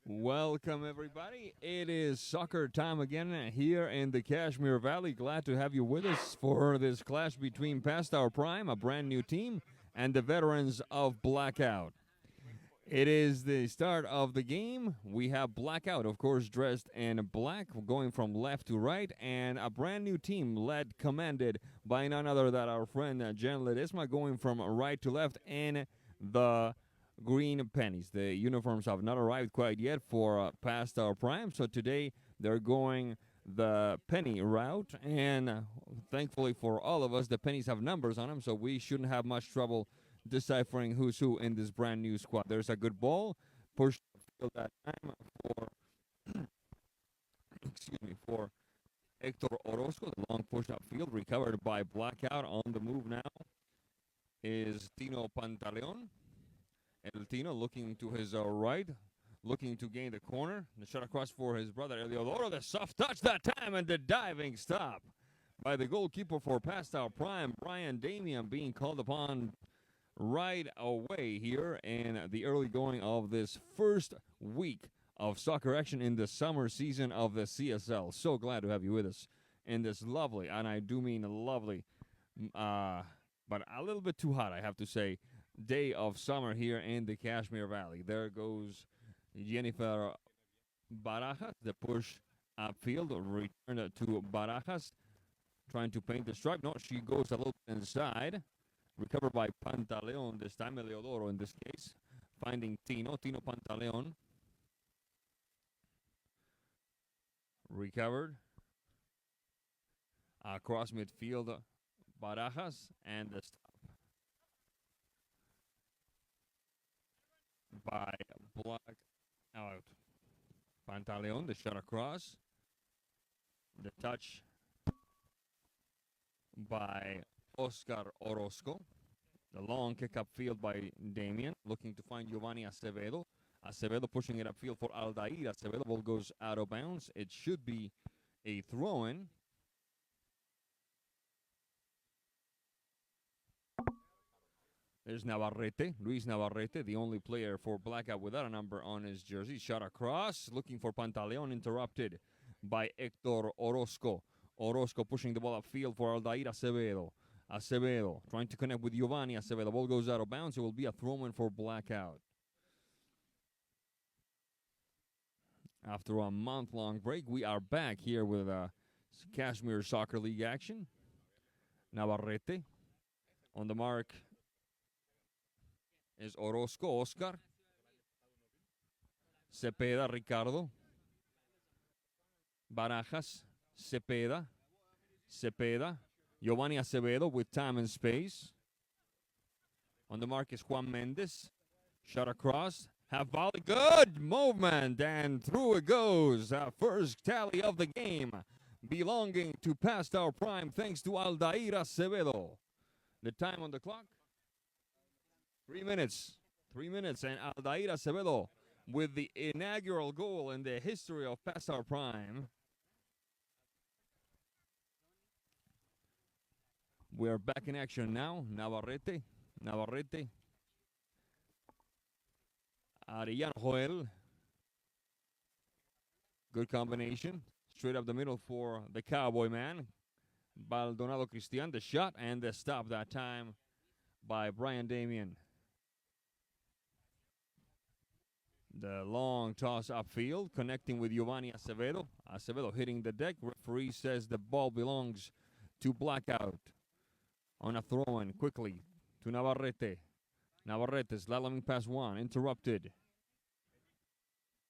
Welcome, everybody. It is soccer time again here in the Cashmere Valley. Glad to have you with us for this clash between Past Our Prime, a brand new team, and the veterans of Blackout. It is the start of the game. We have Blackout, of course, dressed in black, going from left to right, and a brand new team commanded by none other than our friend Jen Ledesma, going from right to left in the green pennies. The uniforms have not arrived quite yet for past our prime, so today they're going the penny route, and thankfully for all of us, the pennies have numbers on them, so we shouldn't have much trouble deciphering who's who in this brand new squad. There's a good ball pushed that time for excuse me for Hector Orozco. The long push upfield recovered by Blackout. On the move now is Tino Pantaleon. El Tino looking to his right, looking to gain the corner. The shot across for his brother Eliodoro. The soft touch that time and the diving stop by the goalkeeper for past our prime, Brian Damian, being called upon right away here in the early going of this first week of soccer action in the summer season of the CSL. So glad to have you with us in this lovely, and I do mean lovely, but a little bit too hot, I have to say, day of summer here in the Cashmere Valley. There goes Jennifer Barajas, the push upfield, return to Barajas, trying to paint the stripe. No, she goes a little inside. Recovered by Pantaleon, this time Eleodoro in this case. Finding Tino Pantaleon. Recovered. Across midfield, Barajas, and the stop by Blackout. Pantaleon, the shot across. The touch by Oscar Orozco. The long kick upfield by Damian, looking to find Giovanni Acevedo. Acevedo pushing it upfield for Aldair. Acevedo ball goes out of bounds. It should be a throw-in. There's Navarrete, Luis Navarrete, the only player for Blackout without a number on his jersey. Shot across, looking for Pantaleon, interrupted by Hector Orozco. Orozco pushing the ball upfield for Aldair Acevedo. Acevedo trying to connect with Giovanni Acevedo. Ball goes out of bounds. It will be a throw-in for Blackout. After a month-long break, we are back here with Cashmere Soccer League action. Navarrete. On the mark is Orozco, Oscar. Cepeda, Ricardo. Barajas, Cepeda. Giovanni Acevedo with time and space. On the mark is Juan Mendez. Shot across. Half volley. Good movement. And through it goes. First tally of the game. Belonging to past our prime thanks to Aldair Acevedo. The time on the clock. 3 minutes. 3 minutes. And Aldair Acevedo with the inaugural goal in the history of past our prime. We are back in action now. Navarrete. Arellano Joel. Good combination. Straight up the middle for the Cowboy man. Baldonado Cristian. The shot and the stop that time by Brian Damian. The long toss upfield, connecting with Giovanni Acevedo. Acevedo hitting the deck. Referee says the ball belongs to Blackout. On a throw-in, quickly to Navarrete. Navarrete slaloming past one, interrupted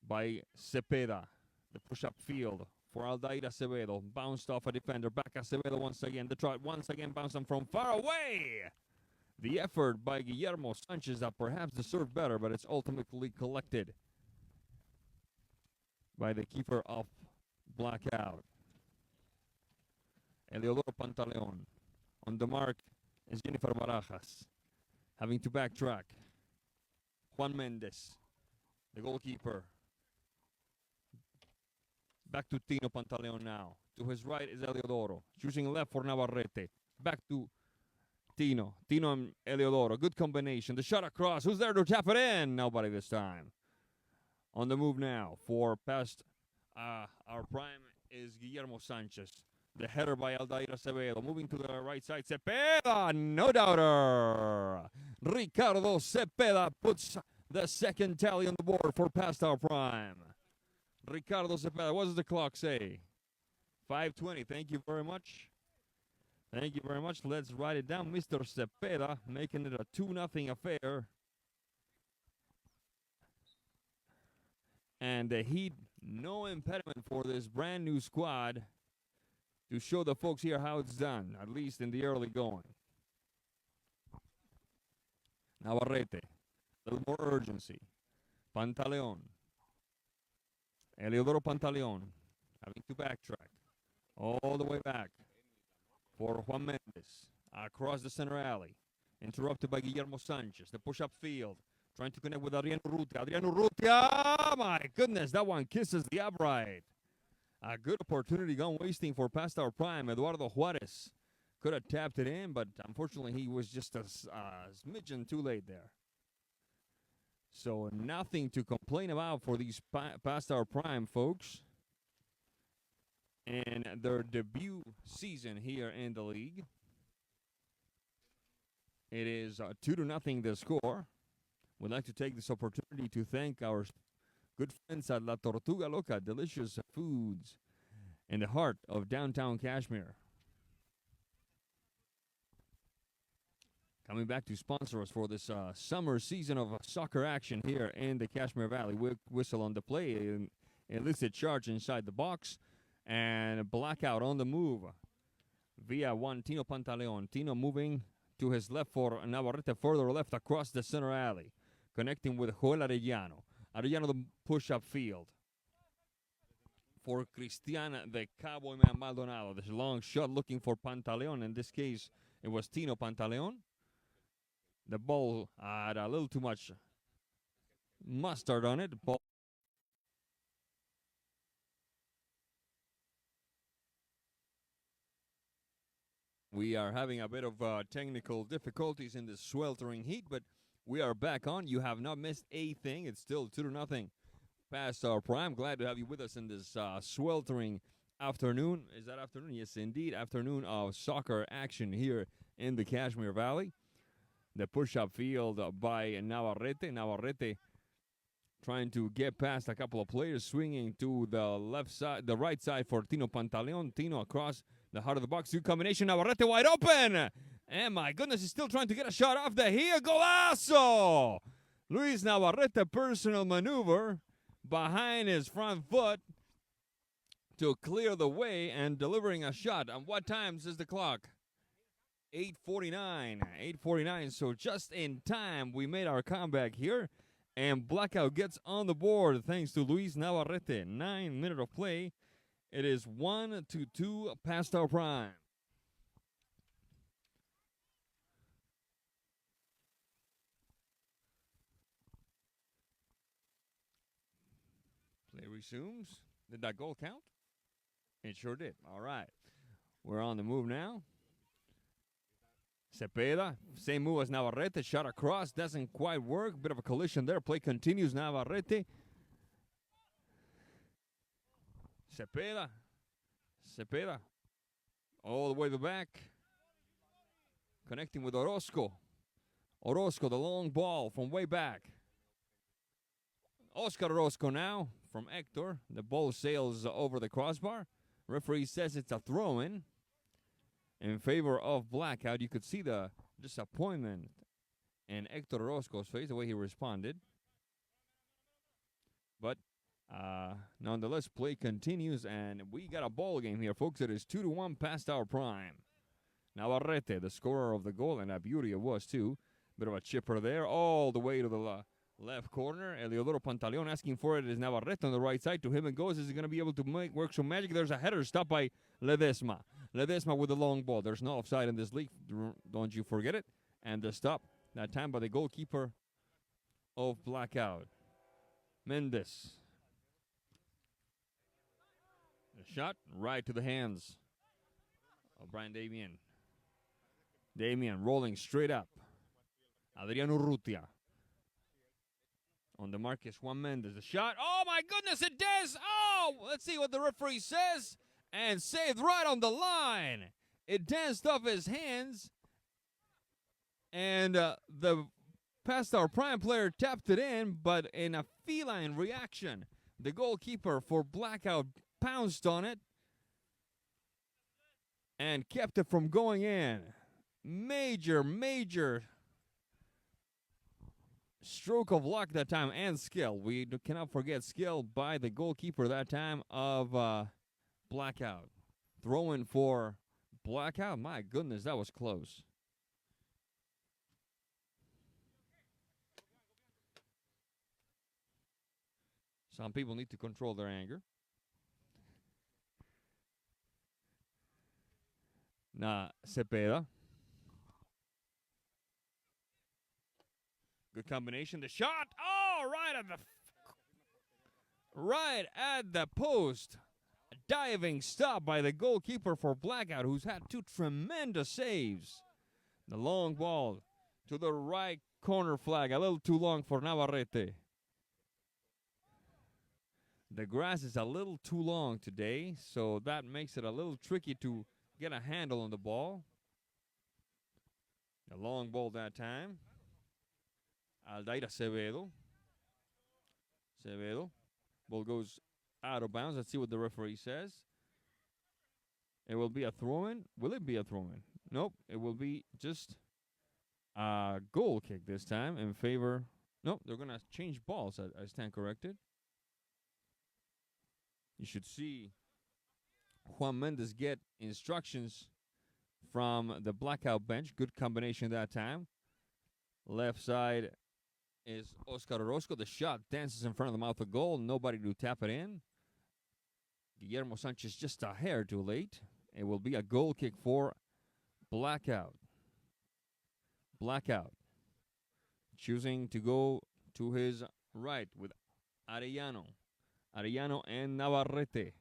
by Cepeda. The push-up field for Aldair Acevedo. Bounced off a defender. Back Acevedo once again. The trot once again bouncing from far away. The effort by Guillermo Sanchez that perhaps deserved better, but it's ultimately collected by the keeper of Blackout. Eleodoro Pantaleon. On the mark is Jennifer Barajas. Having to backtrack. Juan Mendez, the goalkeeper. Back to Tino Pantaleon now. To his right is Eliodoro. Choosing left for Navarrete. Back to Tino and Eliodoro. Good combination. The shot across. Who's there to tap it in? Nobody this time. On the move now for past our prime is Guillermo Sanchez. The header by Aldair Acevedo. Moving to the right side. Cepeda, no doubter. Ricardo Cepeda puts the second tally on the board for past our prime. Ricardo Cepeda, what does the clock say? 5:20. Thank you very much. Thank you very much. Let's write it down. Mr. Cepeda making it a 2-0 affair. And the Heat, no impediment for this brand new squad to show the folks here how it's done, at least in the early going. Navarrete, a little more urgency. Pantaleon. Eliodoro Pantaleon having to backtrack all the way back for Juan Mendez across the center alley. Interrupted by Guillermo Sanchez. The push-up field. Trying to connect with Adriano Urrutia. Adriano Urrutia! My goodness, that one kisses the upright. A good opportunity gone wasting for past our prime. Eduardo Juarez could have tapped it in, but unfortunately he was just a smidgen too late there. So nothing to complain about for these past our prime folks. And their debut season here in the league. It is 2-0 the score. We'd like to take this opportunity to thank our good friends at La Tortuga Loca, delicious foods in the heart of downtown Cashmere. Coming back to sponsor us for this summer season of soccer action here in the Cashmere Valley. Whistle on the play, an illicit charge inside the box, and Blackout on the move via one Tino Pantaleon. Tino moving to his left for Navarrete, further left across the center alley. Connecting with Joel Arellano. Arellano, the push-up field. For Cristiana, the Cowboy Man Maldonado. This long shot looking for Pantaleon. In this case, it was Tino Pantaleon. The ball had a little too much mustard on it. Ball. We are having a bit of technical difficulties in this sweltering heat, but we are back on. You have not missed a thing. It's still 2-0 past our prime. Glad to have you with us in this sweltering afternoon. Is that afternoon? Yes, indeed. Afternoon of soccer action here in the Cashmere Valley. The push-up field by Navarrete. Navarrete trying to get past a couple of players, swinging to the left side, the right side for Tino Pantaleon. Tino across the heart of the box. Two combination. Navarrete wide open. And my goodness, he's still trying to get a shot off the here. Golazo! Luis Navarrete, personal maneuver behind his front foot to clear the way and delivering a shot. And what time is the clock? 8:49. 8:49. So just in time, we made our comeback here. And Blackout gets on the board thanks to Luis Navarrete. 9 minutes of play. It is 1-2 past our prime. Play resumes. Did that goal count? It sure did. All right. We're on the move now. Cepeda, same move as Navarrete. Shot across. Doesn't quite work. Bit of a collision there. Play continues. Navarrete. Cepeda. Cepeda. All the way to the back. Connecting with Orozco. Orozco, the long ball from way back. Oscar Orozco now from Hector. The ball sails over the crossbar. Referee says it's a throw-in in favor of Blackout. You could see the disappointment in Hector Orozco's face, the way he responded. But nonetheless, play continues, and we got a ball game here, folks. It is 2-1 past our prime. Navarrete, the scorer of the goal, and a beauty it was, too. Bit of a chipper there, all the way to the left corner. Eliodoro Pantaleon asking for it is Navarrete on the right side. To him it goes. Is he going to be able to work some magic? There's a header stopped by Ledesma. Ledesma with the long ball. There's no offside in this league. Don't you forget it. And the stop that time by the goalkeeper of Blackout. Mendez. The shot right to the hands of Brian Damien. Damien rolling straight up. Adriano Urrutia. On the Marcus Juan Mendez. The shot. Oh, my goodness, it does. Oh, let's see what the referee says. And saved right on the line. It danced off his hands. And the past our prime player tapped it in, but in a feline reaction, the goalkeeper for Blackout pounced on it and kept it from going in. Major stroke of luck that time and skill. We cannot forget skill by the goalkeeper that time of Blackout. Throw-in for Blackout. My goodness, that was close. Some people need to control their anger. Cepeda. Good combination. The shot. Oh, right at the post. A diving stop by the goalkeeper for Blackout, who's had two tremendous saves. The long ball to the right corner flag. A little too long for Navarrete. The grass is a little too long today, so that makes it a little tricky to get a handle on the ball. A long ball that time. Aldair Acevedo. Ball goes out of bounds. Let's see what the referee says. It will be a throw-in. Will it be a throw-in? Nope. It will be just a goal kick this time in favor. Nope. They're going to change balls. I stand corrected. You should see Juan Mendez get instructions from the Blackout bench. Good combination that time. Left side is Oscar Orozco. The shot dances in front of the mouth of goal. Nobody to tap it in. Guillermo Sanchez just a hair too late. It will be a goal kick for Blackout. Blackout choosing to go to his right with Arellano. Arellano and Navarrete.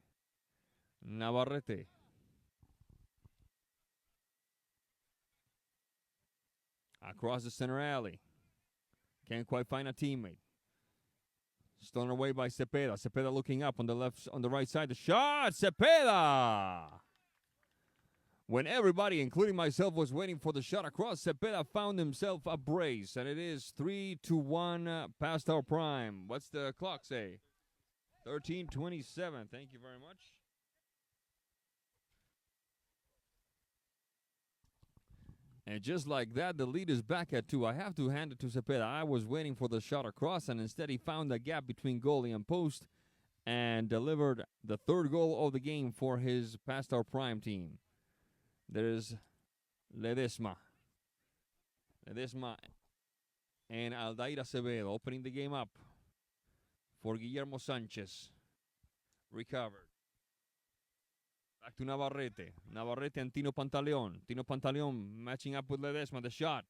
Across the center alley. Can't quite find a teammate. Stolen away by Cepeda. Cepeda looking up on the right side. The shot! Cepeda! When everybody, including myself, was waiting for the shot across, Cepeda found himself a brace. And it is 3-1 past our prime. What's the clock say? 13:27. Thank you very much. And just like that, the lead is back at 2. I have to hand it to Cepeda. I was waiting for the shot across, and instead he found a gap between goalie and post and delivered the third goal of the game for his past our prime team. There's Ledesma and Aldair Acevedo opening the game up for Guillermo Sanchez. Recovered. Back to Navarrete. Navarrete and Tino Pantaleon. Tino Pantaleon matching up with Ledesma. The shot.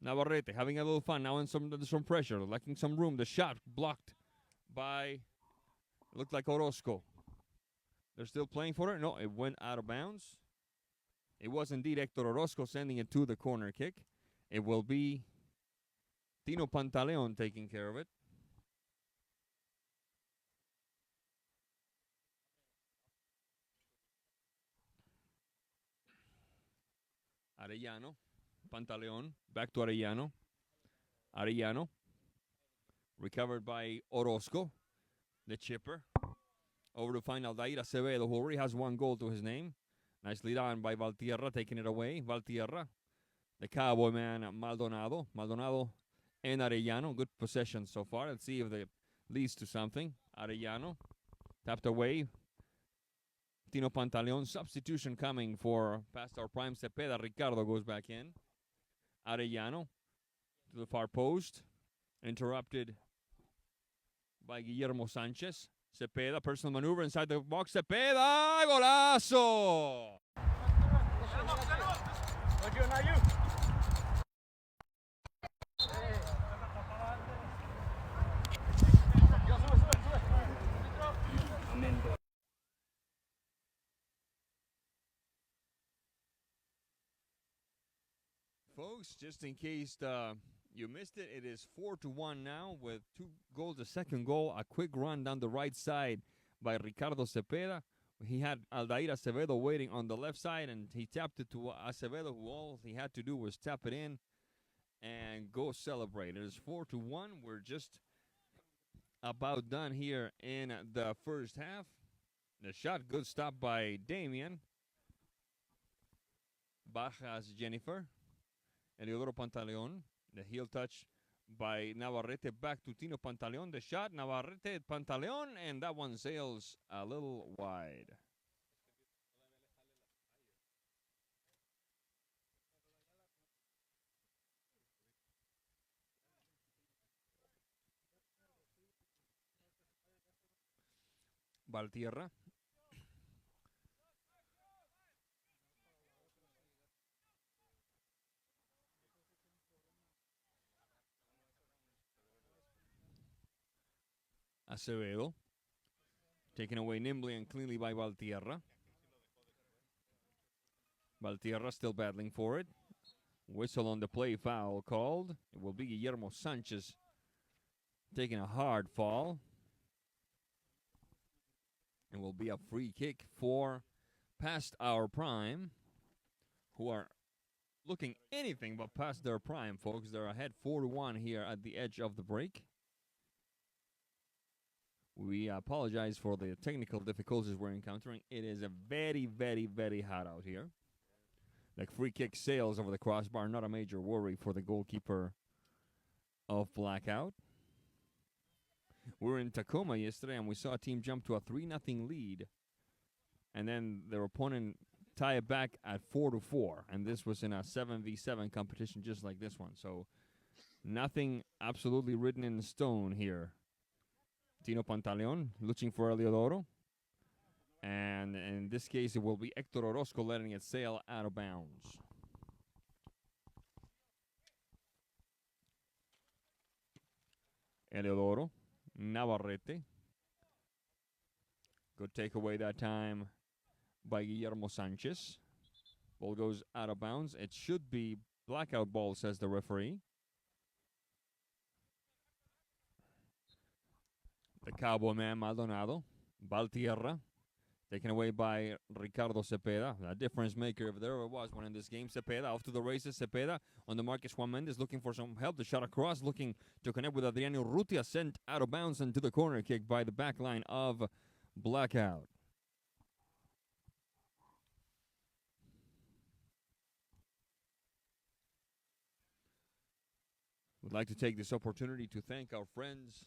Navarrete having a little fun. Now in some pressure. Lacking some room. The shot blocked by, looked like Orozco. They're still playing for it. No, it went out of bounds. It was indeed Hector Orozco sending it to the corner kick. It will be Tino Pantaleon taking care of it. Arellano, Pantaleon, back to Arellano. Arellano, recovered by Orozco, the chipper. Over to find Aldair Acevedo, who already has one goal to his name. Nicely done by Valtierra, taking it away. Valtierra, the cowboy man, Maldonado. Maldonado and Arellano, good possession so far. Let's see if it leads to something. Arellano, tapped away. Tino Pantaleon, substitution coming for past our prime. Cepeda, Ricardo goes back in. Arellano to the far post. Interrupted by Guillermo Sanchez. Cepeda, personal maneuver inside the box. Cepeda, golazo! Folks, just in case You missed it. It is 4-1 now with 2 goals. The second goal, a quick run down the right side by Ricardo Cepeda. He had Aldair Acevedo waiting on the left side, and he tapped it to Acevedo, who all he had to do was tap it in and go celebrate. It is 4-1. We're just about done here in the first half. The shot, good stop by Damian. Bajas Jennifer. Eliodoro Pantaleon. The heel touch by Navarrete back to Tino Pantaleon. The shot, Navarrete, Pantaleon, and that one sails a little wide. Valtierra. Acevedo. Taken away nimbly and cleanly by Valtierra. Valtierra still battling for it. Whistle on the play, foul called. It will be Guillermo Sanchez taking a hard fall. It will be a free kick for past our prime, who are looking anything but past their prime, folks. They're ahead 4-1 here at the edge of the break. We apologize for the technical difficulties we're encountering. It is a very, very, very hot out here. The free kick sails over the crossbar, not a major worry for the goalkeeper of Blackout. We were in Tacoma yesterday, and we saw a team jump to a 3-0 lead, and then their opponent tie it back at 4-4, and this was in a 7v7 competition just like this one. So nothing absolutely written in stone here. Tino Pantaleon looking for Eliodoro, and in this case it will be Hector Orozco letting it sail out of bounds. Eliodoro, Navarrete. Good takeaway that time by Guillermo Sanchez. Ball goes out of bounds. It should be Blackout ball, says the referee. The Cowboy man, Maldonado. Valtierra. Taken away by Ricardo Cepeda. A difference maker if there ever was one in this game. Cepeda off to the races. Cepeda on the Marcus Juan Mendez looking for some help. The shot across, looking to connect with Adriano Urrutia. Sent out of bounds into the corner kick by the back line of Blackout. Would like to take this opportunity to thank our friends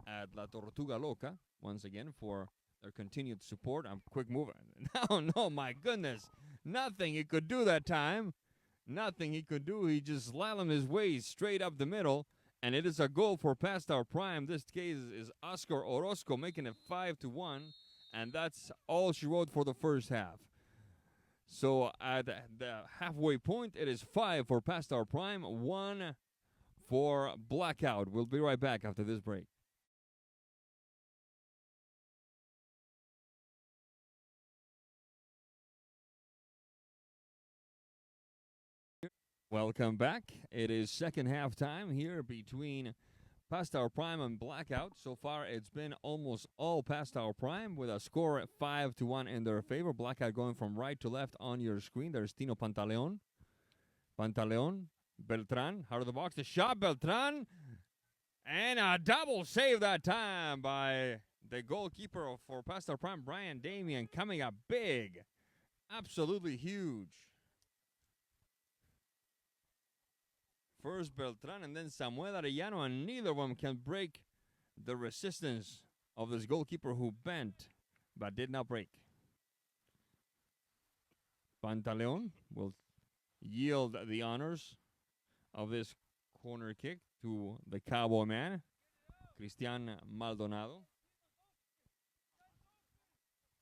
at La Tortuga Loca once again for their continued support. I'm quick mover. No, my goodness. Nothing he could do that time. Nothing he could do. He just slalomed his way straight up the middle, and it is a goal for past our prime. This case is Oscar Orozco making it 5-1, and that's all she wrote for the first half. So at the halfway point, it is 5 for past our prime, 1 for Blackout. We'll be right back after this break. Welcome back. It is second half time here between Past Our Prime and Blackout. So far, it's been almost all Past Our Prime with a score at 5-1 in their favor. Blackout going from right to left on your screen. There's Tino Pantaleon. Pantaleon. Beltran. Out of the box. The shot. Beltran. And a double save that time by the goalkeeper for Past Our Prime, Brian Damian, coming up big. Absolutely huge. First Beltran and then Samuel Arellano, and neither of them can break the resistance of this goalkeeper who bent but did not break. Pantaleon will yield the honors of this corner kick to the Cowboy man, Cristian Maldonado.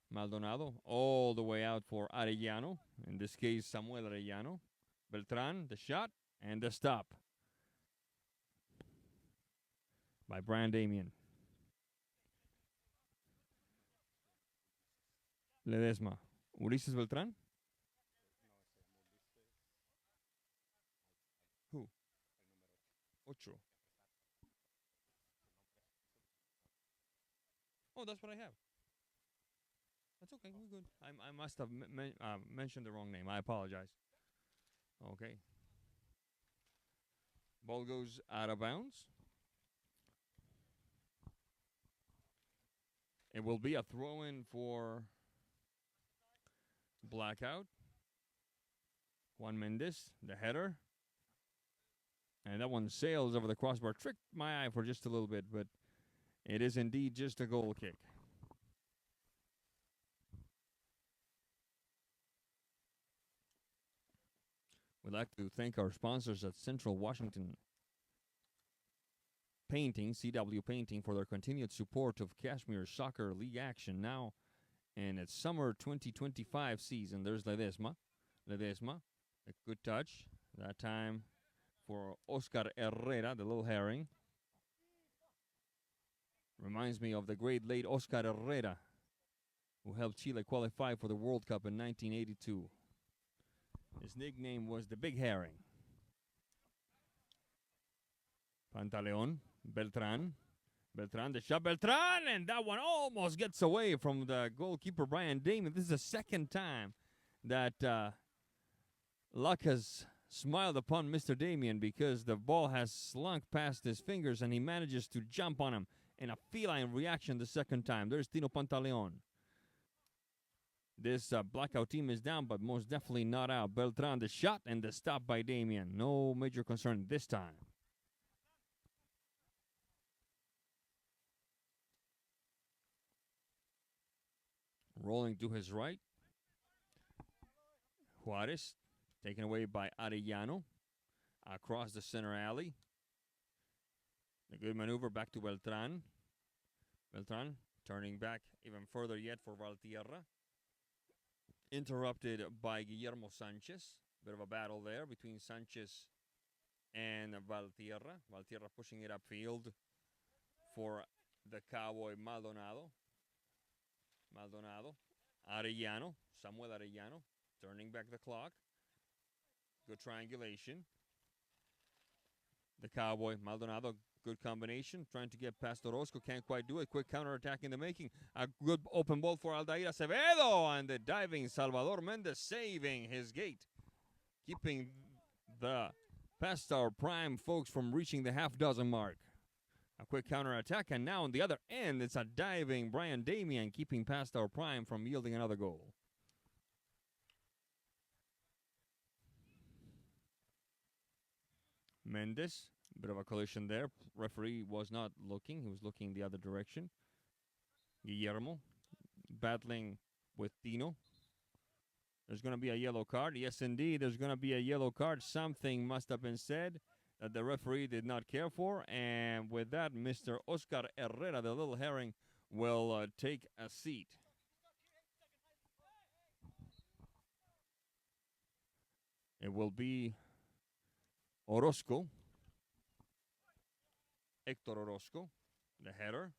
Maldonado all the way out for Arellano, in this case Samuel Arellano. Beltran, the shot. And the stop by Brian Damian. Ledesma. Ulises Beltran. Ocho. Oh, that's what I have. That's okay. We're good. I must have mentioned the wrong name. I apologize. Okay. Ball goes out of bounds. It will be a throw in for Blackout. Juan Mendez, the header. And that one sails over the crossbar. Tricked my eye for just a little bit, but it is indeed just a goal kick. We'd like to thank our sponsors at Central Washington Painting, CW Painting, for their continued support of Cashmere Soccer League action now in its summer 2025 season. There's Ledesma. A good touch. That time for Oscar Herrera, the little herring. Reminds me of the great late Oscar Herrera, who helped Chile qualify for the World Cup in 1982. His nickname was the Big Herring. Pantaleon, Beltran, the shot, Beltran, and that one almost gets away from the goalkeeper, Brian Damon. This is the second time that luck has smiled upon Mr. Damien, because the ball has slunk past his fingers and he manages to jump on him in a feline reaction the second time. There's Tino Pantaleon. This Blackout team is down, but most definitely not out. Beltran, the shot, and the stop by Damien. No major concern this time. Rolling to his right. Juarez, taken away by Arellano. Across the center alley. A good maneuver back to Beltran. Beltran turning back even further yet for Valtierra. Interrupted by Guillermo Sanchez. Bit of a battle there between Sanchez and Valtierra. Valtierra pushing it upfield for the Cowboy Maldonado. Arellano. Samuel Arellano. Turning back the clock. Good triangulation. The Cowboy Maldonado. Good combination. Trying to get past Orozco. Can't quite do it. Quick counterattack in the making. A good open ball for Aldair Acevedo. And the diving Salvador Mendez saving his gate. Keeping the past our prime folks from reaching the half-dozen mark. A quick counterattack. And now on the other end, it's a diving Brian Damien, keeping past our prime from yielding another goal. Mendez. Bit of a collision there. Referee was not looking. He was looking the other direction. Guillermo battling with Tino. There's going to be a yellow card. Yes, indeed, there's going to be a yellow card. Something must have been said that the referee did not care for. And with that, Mr. Oscar Herrera, the little herring, will take a seat. It will be Orozco. Hector Orozco, the header.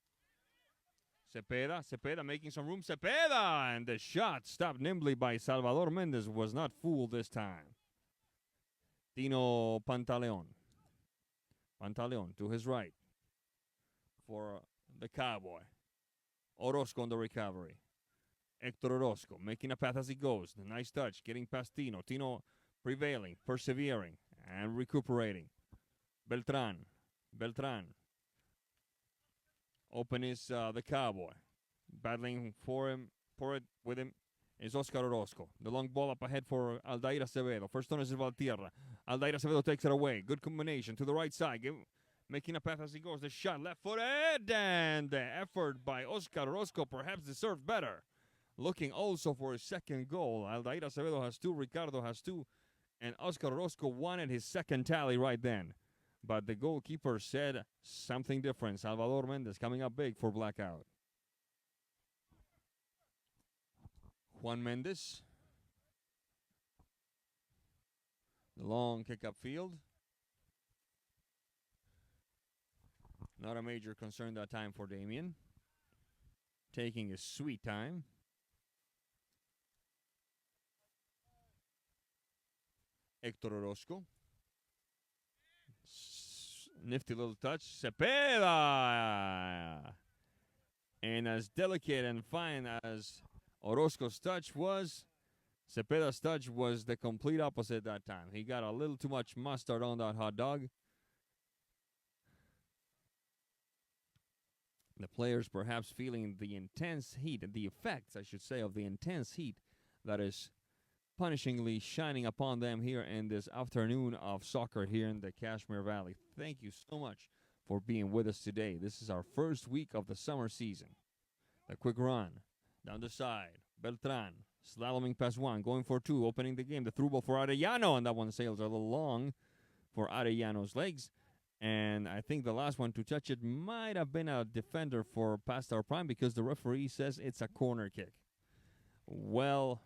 Cepeda making some room. Cepeda! And the shot stopped nimbly by Salvador Mendez was not fooled this time. Tino Pantaleon. Pantaleon to his right for the Cowboy. Orozco on the recovery. Hector Orozco making a path as he goes. The nice touch, getting past Tino. Tino prevailing, persevering, and recuperating. Beltran. Open is the Cowboy. Battling for it with him is Oscar Orozco. The long ball up ahead for Aldair Acevedo. First on is Valtierra. Aldair Acevedo takes it away. Good combination to the right side. Making a path as he goes. The shot left-footed. And the effort by Oscar Orozco perhaps deserved better. Looking also for his second goal. Aldair Acevedo has two. Ricardo has two. And Oscar Orozco wanted his second tally right then. But the goalkeeper said something different. Salvador Mendez coming up big for Blackout. Juan Mendez. The long kick upfield. Not a major concern that time for Damien. Taking his sweet time. Hector Orozco. Nifty little touch. Cepeda! And as delicate and fine as Orozco's touch was, Cepeda's touch was the complete opposite that time. He got a little too much mustard on that hot dog. The players perhaps feeling the intense heat, the effects, I should say, of the intense heat that is punishingly shining upon them here in this afternoon of soccer here in the Cashmere Valley. Thank you so much for being with us today. This is our first week of the summer season. A quick run down the side. Beltran slaloming past one, going for two, opening the game. The through ball for Arellano, and that one sails a little long for Arellano's legs. And I think the last one to touch it might have been a defender for past our prime because the referee says it's a corner kick. Well,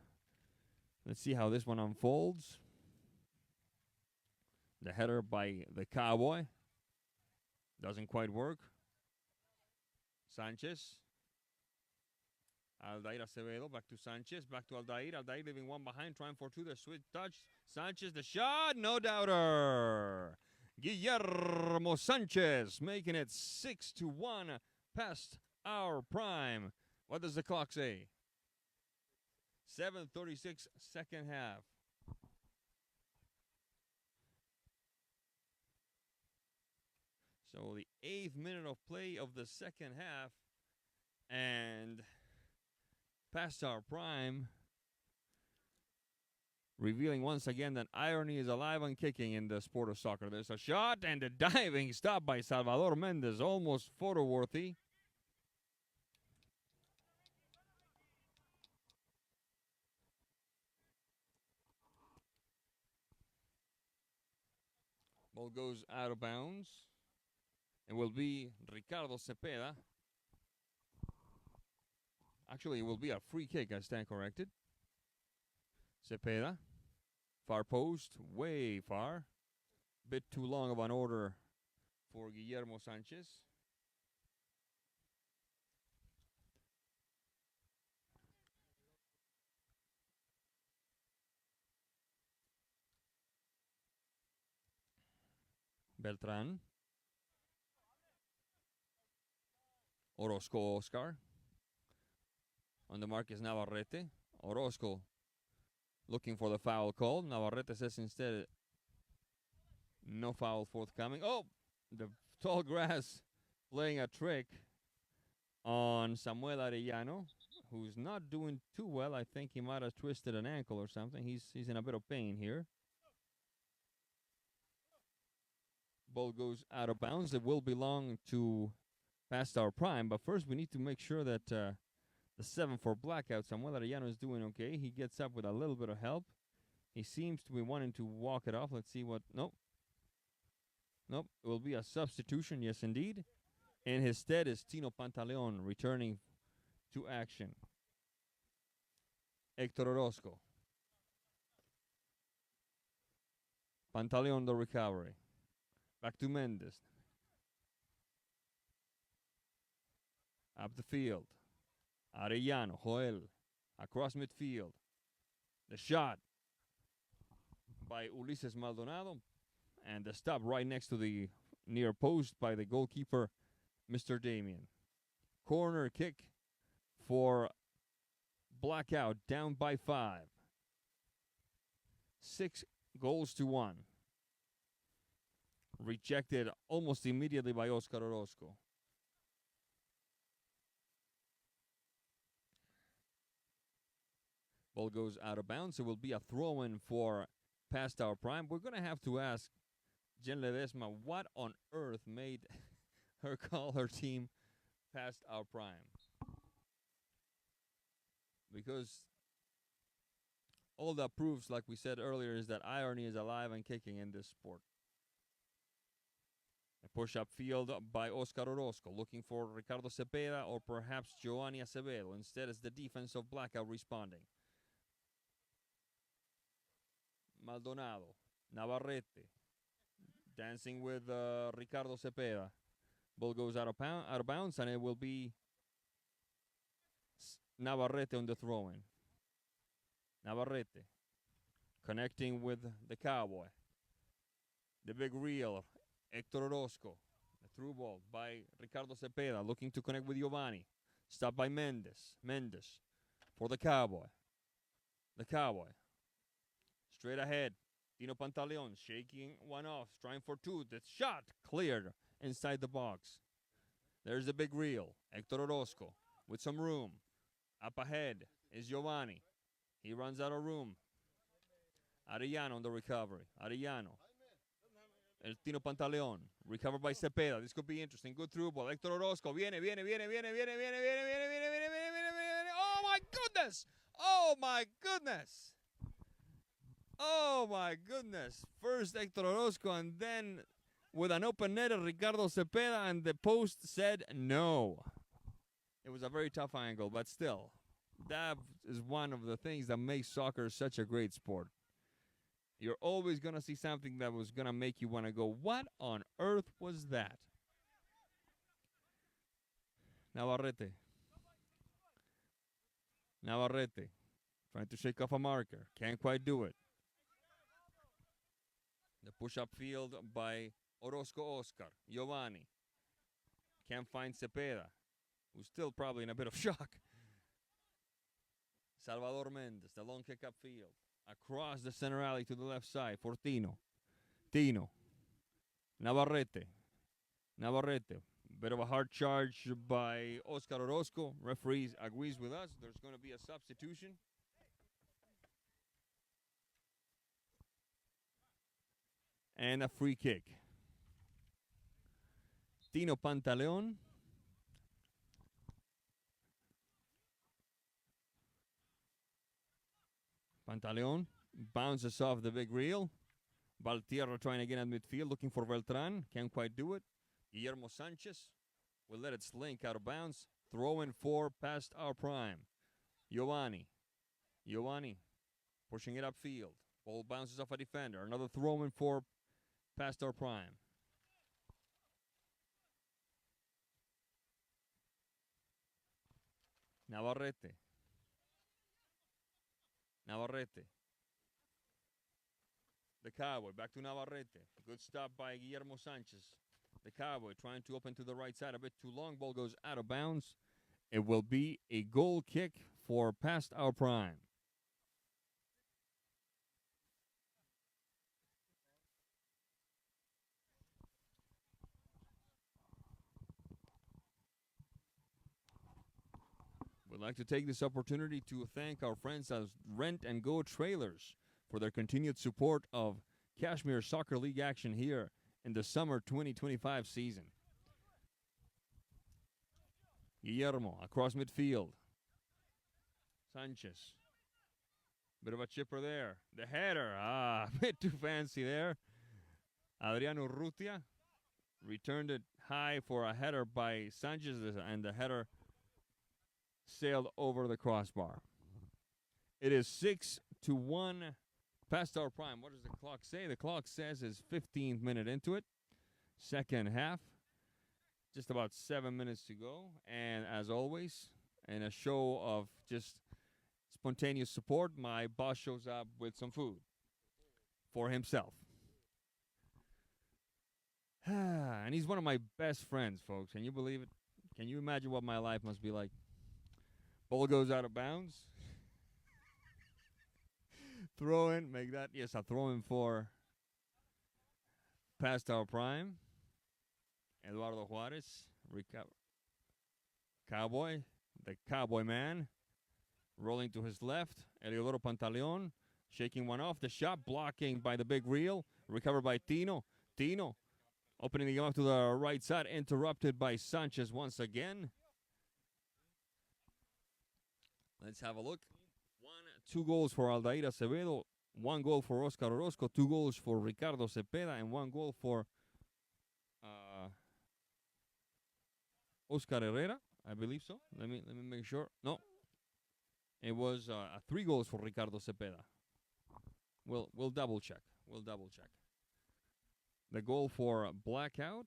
let's see how this one unfolds. The header by the Cowboy doesn't quite work. Sanchez. Aldair Acevedo, back to Sanchez, back to Aldair. Aldair leaving one behind, trying for two. The sweet touch. Sanchez, the shot, no doubter. Guillermo Sanchez making it 6-1 past our prime. What does the clock say? 7:36 second half. So the 8th minute of play of the second half, and past our prime, revealing once again that irony is alive and kicking in the sport of soccer. There's a shot and a diving stop by Salvador Mendez, almost photo-worthy. Ball goes out of bounds. It will be Ricardo Cepeda. Actually, it will be a free kick, I stand corrected. Cepeda. Far post, way far. Bit too long of an order for Guillermo Sanchez. Beltran. Orozco Oscar. On the mark is Navarrete. Orozco looking for the foul call. Navarrete says instead, no foul forthcoming. Oh, the tall grass playing a trick on Samuel Arellano, who's not doing too well. I think he might have twisted an ankle or something. He's in a bit of pain here. Ball goes out of bounds. It will belong to past our prime, but first we need to make sure that the 7 for Blackout, Samuel Arellano, is doing okay. He gets up with a little bit of help. He seems to be wanting to walk it off. Let's see what... Nope. Nope. It will be a substitution. Yes, indeed. In his stead is Tino Pantaleon returning to action. Hector Orozco. Pantaleon the recovery. Back to Mendez. Up the field. Arellano, Joel, across midfield. The shot by Ulises Maldonado. And the stop right next to the near post by the goalkeeper, Mr. Damien. Corner kick for Blackout, down by 5. 6-1. Rejected almost immediately by Oscar Orozco. Ball goes out of bounds. It will be a throw-in for past our prime. We're going to have to ask Jen Ledesma what on earth made her call her team past our prime. Because all that proves, like we said earlier, is that irony is alive and kicking in this sport. A push-up field by Oscar Orozco, looking for Ricardo Cepeda or perhaps Giovanni Acevedo. Instead, it's the defense of Blackout responding. Maldonado, Navarrete, dancing with Ricardo Cepeda. Ball goes out of bounds, and it will be Navarrete on the throw-in. Navarrete connecting with the Cowboy. The big reel. Hector Orozco. The through ball by Ricardo Cepeda, looking to connect with Giovanni. Stopped by Mendes. Mendes for the Cowboy. The Cowboy. Straight ahead. Dino Pantaleon shaking one off, trying for two. The shot cleared inside the box. There's the big reel. Hector Orozco with some room. Up ahead is Giovanni. He runs out of room. Arellano on the recovery. Arellano. El Tino Pantaleon. Recovered by Cepeda. This could be interesting. Good through ball. Hector Orozco. Viene. Oh my goodness! Oh my goodness! Oh my goodness. First Hector Orozco and then with an open netter, Ricardo Cepeda, and the post said no. It was a very tough angle, but still, that is one of the things that makes soccer such a great sport. You're always going to see something that was going to make you want to go, what on earth was that? Navarrete. Trying to shake off a marker. Can't quite do it. The push-up field by Orozco Oscar. Giovanni. Can't find Cepeda, who's still probably in a bit of shock. Salvador Mendes, the long kick upfield. Across the center alley to the left side for Tino. Navarrete. Bit of a hard charge by Oscar Orozco. Referee agrees with us. There's going to be a substitution. And a free kick. Tino Pantaleon. Pantaleon bounces off the big reel. Valtierra trying again at midfield, looking for Beltran. Can't quite do it. Guillermo Sanchez will let it slink out of bounds. Throw in for past our prime. Giovanni pushing it upfield. Ball bounces off a defender. Another throw in for past our prime. Navarrete. The Cowboy, back to Navarrete. Good stop by Guillermo Sanchez. The Cowboy trying to open to the right side. A bit too long. Ball goes out of bounds. It will be a goal kick for past our prime. We'd like to take this opportunity to thank our friends at Rent and Go Trailers for their continued support of Cashmere Soccer League action here in the summer 2025 season. Guillermo across midfield. Sanchez. Bit of a chipper there. The header. A bit too fancy there. Adriano Urrutia returned it high for a header by Sanchez, and the header sailed over the crossbar. It is 6-1 past our prime. What does the clock say? The clock says it's 15th minute into it. Second half. Just about 7 minutes to go. And as always, in a show of just spontaneous support, my boss shows up with some food for himself. And he's one of my best friends, folks. Can you believe it? Can you imagine what my life must be like? Ball goes out of bounds. Throw in, make that. Yes, a throw in for past our prime. Eduardo Juarez, Cowboy, the Cowboy man, rolling to his left. Eliodoro Pantaleon, shaking one off. The shot blocking by the big reel. Recovered by Tino. Opening the game up to the right side. Interrupted by Sanchez once again. Let's have a look. 2 goals for Aldair Acevedo. 1 goal for Oscar Orozco. 2 goals for Ricardo Cepeda. And 1 goal for Oscar Herrera. I believe so. Let me make sure. No. It was 3 goals for Ricardo Cepeda. We'll double check. The goal for Blackout.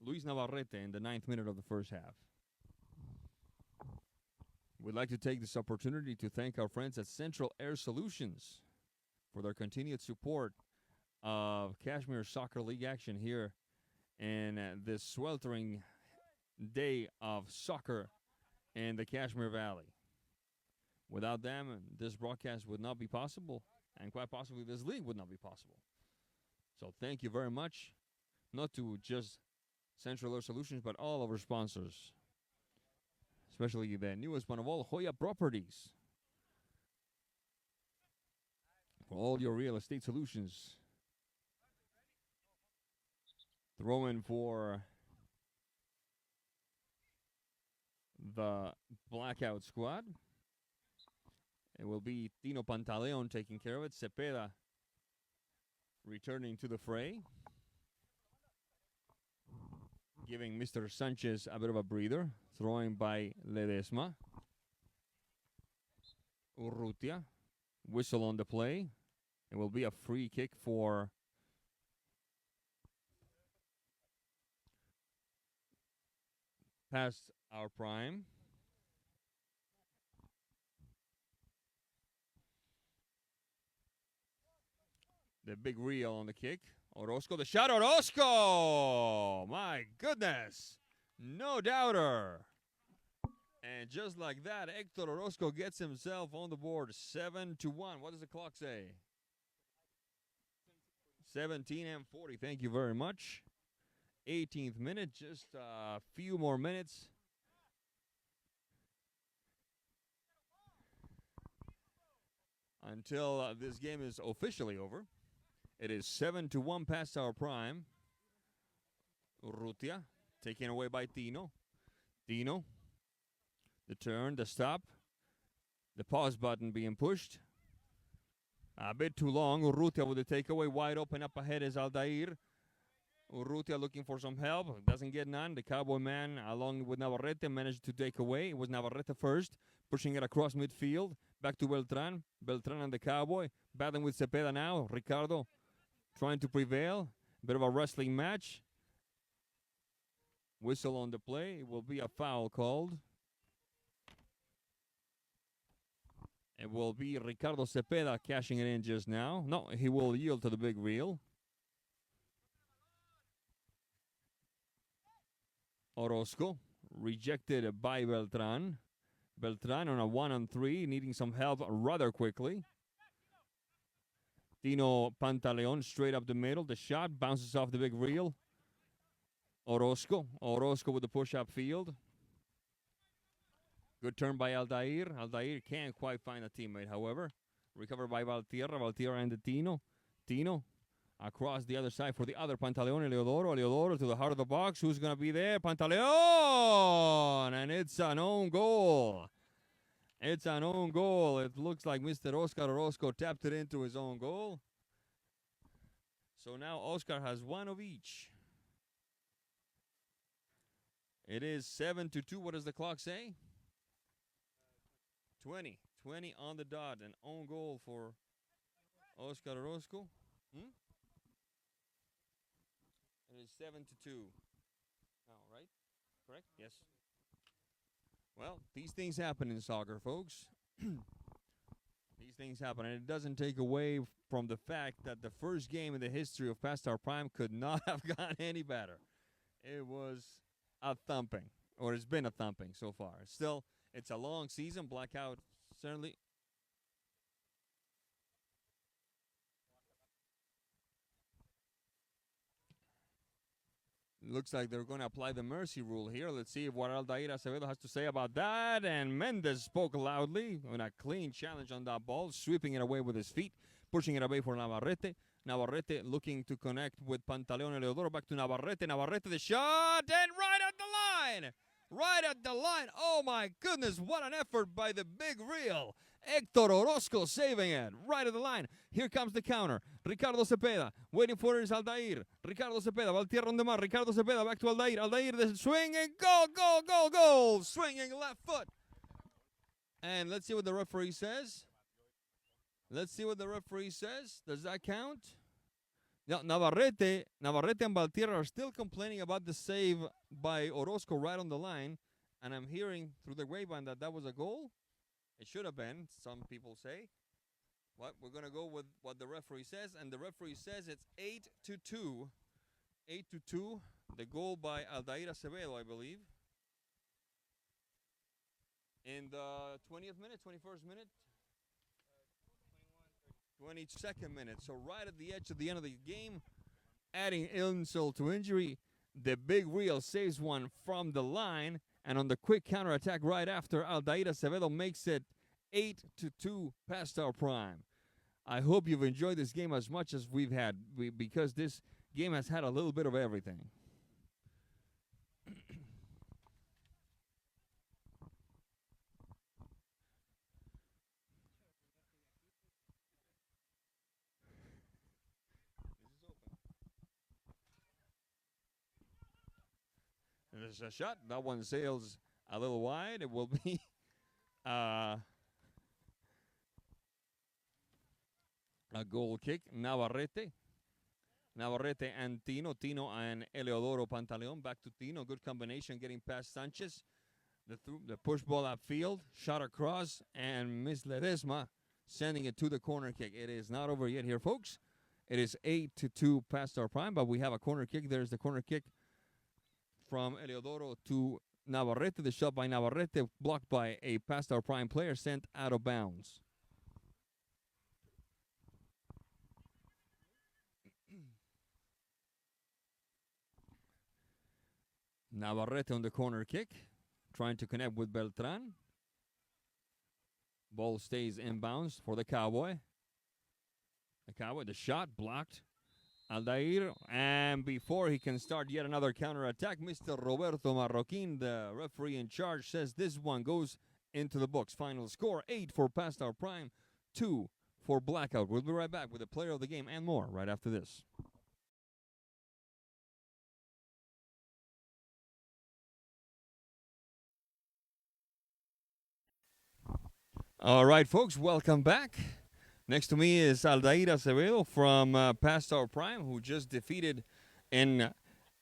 Luis Navarrete in the 9th minute of the first half. We'd like to take this opportunity to thank our friends at Central Air Solutions for their continued support of Cashmere Soccer League action here in this sweltering day of soccer in the Cashmere Valley. Without them, this broadcast would not be possible, and quite possibly this league would not be possible. So thank you very much, not to just Central Air Solutions, but all of our sponsors, especially the newest one of all, Hoya Properties, for all your real estate solutions. Throw in for the Blackout squad. It will be Tino Pantaleon taking care of it. Cepeda returning to the fray, giving Mr. Sanchez a bit of a breather. Throwing by Ledesma. Urrutia. Whistle on the play. It will be a free kick for past our prime. The big reel on the kick. Orozco, the shot. Orozco! My goodness. No doubter. And just like that, Hector Orozco gets himself on the board. 7-1. What does the clock say? 17:40. Thank you very much. 18th minute. Just a few more minutes. Until this game is officially over. It is 7-1 past our prime. Urrutia taken away by Tino. Tino. The turn, the stop. The pause button being pushed. A bit too long. Urrutia with the takeaway. Wide open up ahead is Aldair. Urrutia looking for some help. Doesn't get none. The Cowboy man along with Navarrete managed to take away. It was Navarrete first. Pushing it across midfield. Back to Beltran. Beltran and the Cowboy. Battling with Cepeda now. Ricardo trying to prevail. Bit of a wrestling match. Whistle on the play. It will be a foul called. It will be Ricardo Cepeda cashing it in just now. No, he will yield to the big reel. Orozco rejected by Beltran. Beltran on a 1-on-3, needing some help rather quickly. Tino Pantaleon straight up the middle. The shot bounces off the big reel. Orozco. Orozco with the push-up field. Good turn by Aldair. Aldair can't quite find a teammate, however. Recovered by Valtierra. Valtierra and the Tino. Tino across the other side for the other Pantaleon. Leodoro. Leodoro to the heart of the box. Who's going to be there? Pantaleon! And it's an own goal. It's an own goal. It looks like Mr. Oscar Orozco tapped it into his own goal. So now Oscar has one of each. It is 7-2. What does the clock say? 20 on the dot. An own goal for Oscar Orozco. It is 7-2. Now, right? Correct? Yes. Well, these things happen in soccer, folks. These things happen, and it doesn't take away from the fact that the first game in the history of Past Our Prime could not have gone any better. It was a thumping, or it's been a thumping so far. Still, it's a long season. Blackout certainly. Looks like they're going to apply the mercy rule here. Let's see what Aldair Acevedo has to say about that. And Mendez spoke loudly on a clean challenge on that ball, sweeping it away with his feet, pushing it away for Navarrete. Navarrete looking to connect with Pantaleon and Leodoro. Back to Navarrete. Navarrete the shot, and right at the line. Right at the line. Oh, my goodness. What an effort by the big reel. Hector Orozco saving it. Right at the line. Here comes the counter. Ricardo Cepeda. Waiting for his Aldair. Ricardo Cepeda. Valtierra on the mark. Ricardo Cepeda back to Aldair. Aldair the swing and goal, goal, goal, goal. Swinging left foot. And let's see what the referee says. Let's see what the referee says. Does that count? Now, Navarrete and Valtierra are still complaining about the save by Orozco right on the line. And I'm hearing through the grapevine that that was a goal. It should have been, some people say. What we're gonna go with what the referee says, and the referee says it's 8-2. 8-2. The goal by Aldair Acevedo, I believe. In the 20th minute, 21st minute, 22nd minute. So right at the edge of the end of the game, adding insult to injury, the big reel saves one from the line, and on the quick counterattack right after, Aldair Acevedo makes it 8-2 past our prime. I hope you've enjoyed this game as much as we've had, because this game has had a little bit of everything. There's a shot. That one sails a little wide. It will be a goal kick. Navarrete and Tino. Tino and Eleodoro Pantaleon. Back to Tino. Good combination getting past Sanchez. The push ball upfield. Shot across. And Miss Ledesma sending it to the corner kick. It is not over yet here, folks. It is 8-2 past our prime, but we have a corner kick. There's the corner kick from Eleodoro to Navarrete. The shot by Navarrete blocked by a past our prime player, sent out of bounds. Navarrete on the corner kick, trying to connect with Beltran. Ball stays inbounds for the Cowboy. The shot blocked. Aldair, and before he can start yet another counterattack, Mr. Roberto Marroquin, the referee in charge, says this one goes into the books. Final score, 8 for past our prime, 2 for Blackout. We'll be right back with the player of the game and more right after this. All right, folks, welcome back. Next to me is Aldair Acevedo from past our prime, who just defeated in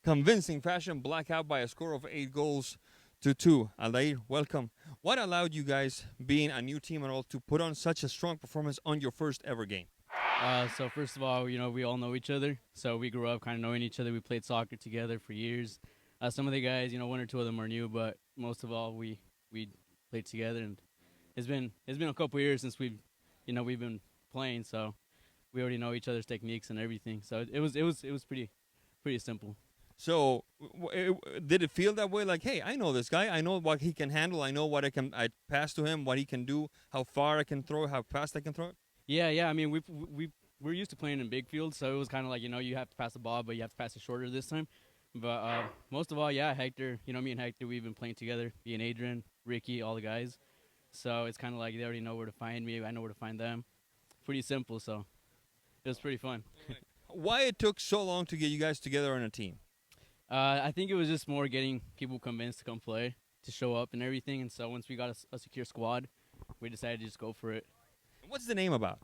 convincing fashion Blackout by a score of 8-2. Aldair, welcome. What allowed you guys, being a new team and all, to put on such a strong performance on your first ever game? So first of all, we all know each other. So we grew up kind of knowing each other. We played soccer together for years. Some of the guys, one or two of them are new, but most of all, we played together. And it's been a couple years since we've been playing, so we already know each other's techniques and everything. So it was pretty simple. So did it feel that way? Like, hey, I know this guy. I know what he can handle. I know what I pass to him, what he can do, how far I can throw, how fast I can throw it. Yeah. I mean, we're used to playing in big fields, so it was kind of like you have to pass the ball, but you have to pass it shorter this time. But most of all, Hector. Me and Hector, we've been playing together. Me and Adrian, Ricky, all the guys. So it's kind of like they already know where to find me. I know where to find them. Pretty simple, so it was pretty fun. Why it took so long to get you guys together on a team? I think it was just more getting people convinced to come play, to show up and everything. And so once we got a secure squad, we decided to just go for it. What's the name about?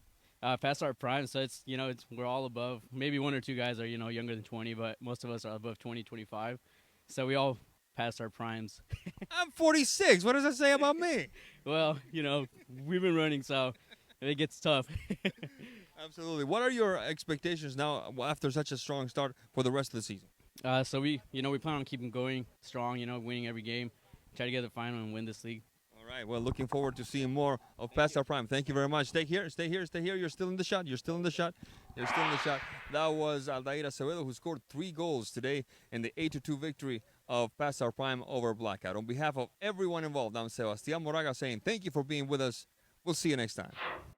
Past our prime, so it's we're all above. Maybe one or two guys are younger than 20, but most of us are above 20, 25. So we all passed our primes. I'm 46. What does that say about me? Well, we've been running, so it gets tough. Absolutely. What are your expectations now after such a strong start for the rest of the season? So we plan on keeping going strong, winning every game, try to get the final and win this league. All right. Well, looking forward to seeing more of Past Our Prime. Thank you very much. Stay here. You're still in the shot. That was Aldair Acevedo, who scored 3 goals today in the 8-2 victory of Past Our Prime over Blackout. On behalf of everyone involved, I'm Sebastián Moraga saying thank you for being with us. We'll see you next time.